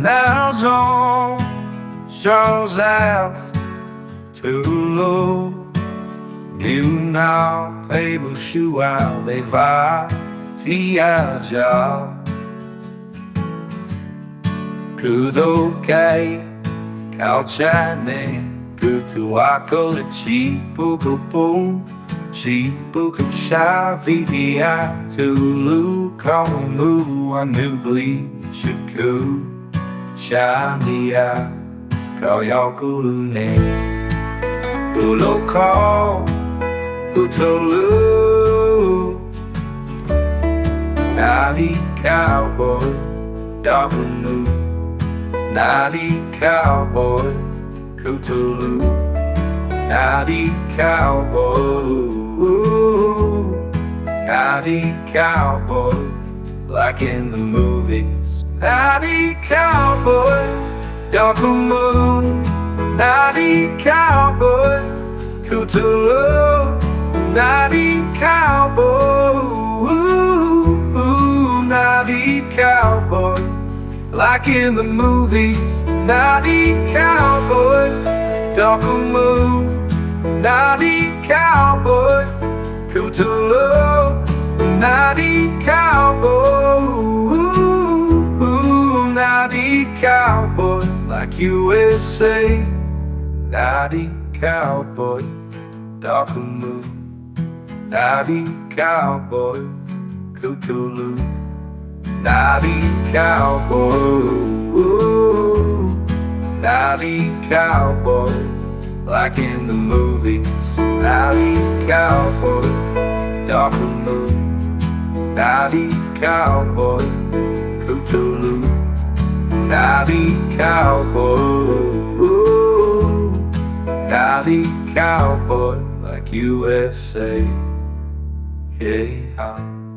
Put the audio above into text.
Now on Charles Ave, Titular, undeniably they refuge. Kudokai, Kauchane, Kutuako, the Chipuku, Shavidia, Tulu, Hmong Hmoob, Shuku, Shamia, Kayakulune, Uloko, Utolu, Nadi Cowboy, Double Nadi Cowboy, Cthulhu, Nadi Cowboy, Nadi Cowboy, like in the movies. Nadi Cowboy, double moon, Nadi Cowboy, Cthulhu, Nadi Cowboy, Nadi Cowboy, like in the movies. Nadi Cowboy, double moon, Nadi Cowboy, Cthulhu, Nadi Cowboy, Nadi Cowboy, like USA. Nadi Cowboy, double moon, Nadi Cowboy, Cthulhu, Nadi Cowboy, Nadi Cowboy, like in the movies. Nadi Cowboy, double moon, Nadi Cowboy, Cthulhu, Nadi Cowboy, Nadi Cowboy, like USA. Yeah.